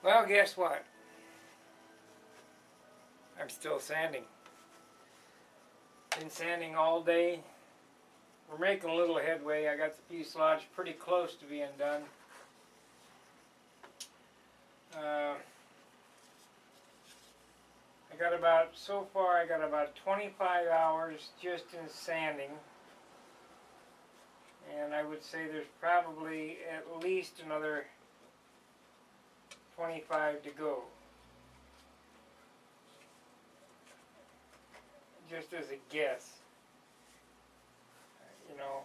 Well, guess what? I'm still sanding. Been sanding all day. We're making a little headway. I got the fuselage pretty close to being done. So far I got about 25 hours just in sanding. And I would say there's probably at least another 25 to go. Just as a guess. You know,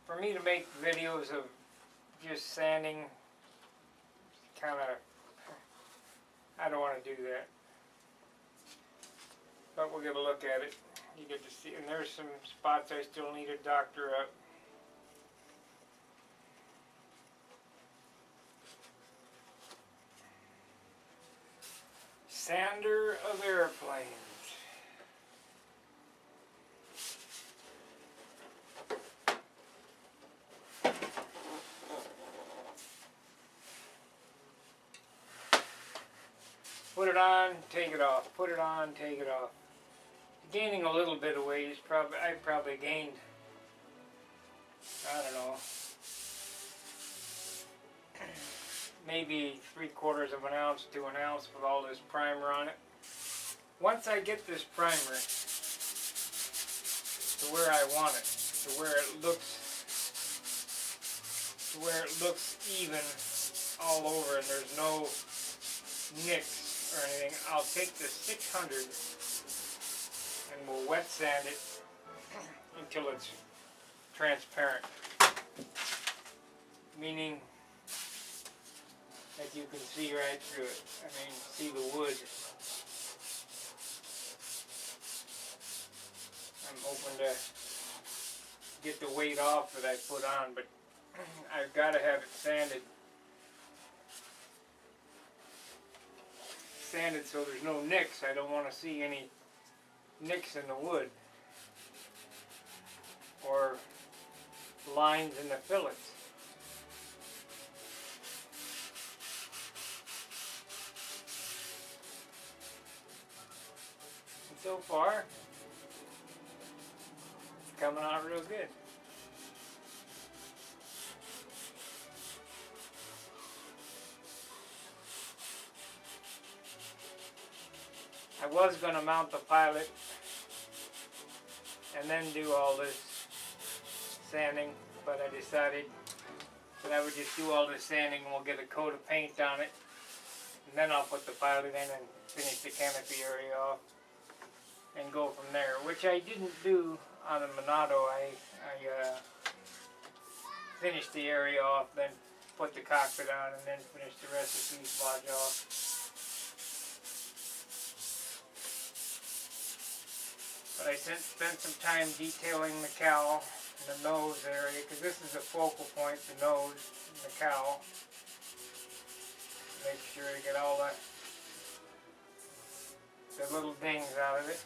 for me to make videos of just sanding, kind of, I don't want to do that. But we'll get a look at it. You get to see, and there's some spots I still need to doctor up. Sander of airplanes. Put it on, take it off. Put it on, take it off. Gaining a little bit of weight. I probably gained, I don't know, maybe 3/4 of an ounce to an ounce with all this primer on it. Once I get this primer to where I want it, to where it looks even all over and there's no nicks or anything, I'll take the 600 and we'll wet sand it until it's transparent. Meaning that you can see right through it. I mean, see the wood. I'm hoping to get the weight off that I put on, but I've got to have it sanded. Sanded so there's no nicks. I don't want to see any nicks in the wood or lines in the fillets. And so far, it's coming out real good. I was going to mount the pilot and then do all this sanding, but I decided that I would just do all this sanding and we'll get a coat of paint on it, and then I'll put the pilot in and finish the canopy area off and go from there, which I didn't do on the Monado. I finished the area off, then put the cockpit on, and then finished the rest of the fuselage off. But I spent some time detailing the cowl and the nose area, because this is a focal point, the nose and the cowl. Make sure you get all the little dings out of it.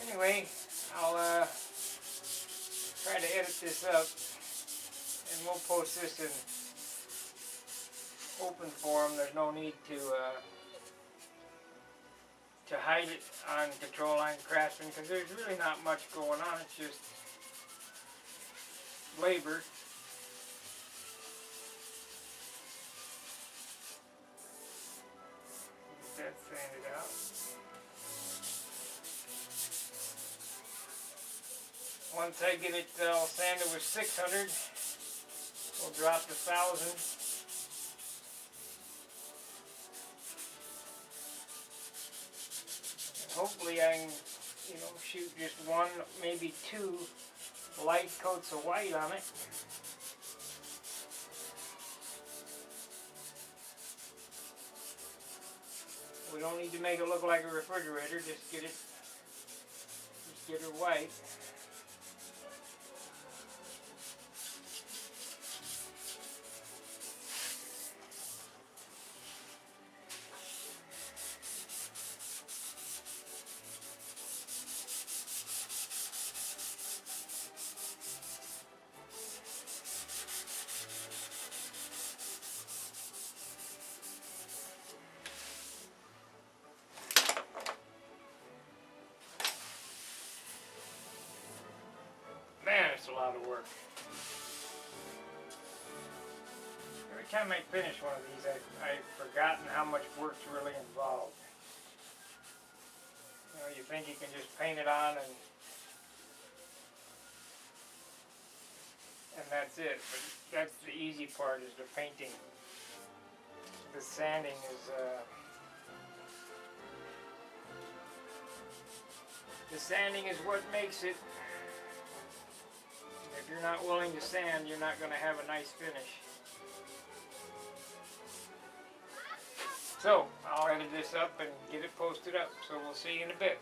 Anyway, I'll try to edit this up, and we'll post this in open form. There's no need to hide it on control line craftsman, because there's really not much going on. It's just labor. Get that sanded out. Once I get it all sanded with 600, we'll drop to 1,000. And hopefully I can, shoot just one, maybe two light coats of white on it. We don't need to make it look like a refrigerator, just get her white. lot of work. Every time I finish one of these, I've forgotten how much work's really involved. You know, you think you can just paint it on and that's it, but that's the easy part, is the painting. The sanding is what makes it. If you're not willing to sand, you're not going to have a nice finish. So, I'll edit this up and get it posted up, so we'll see you in a bit.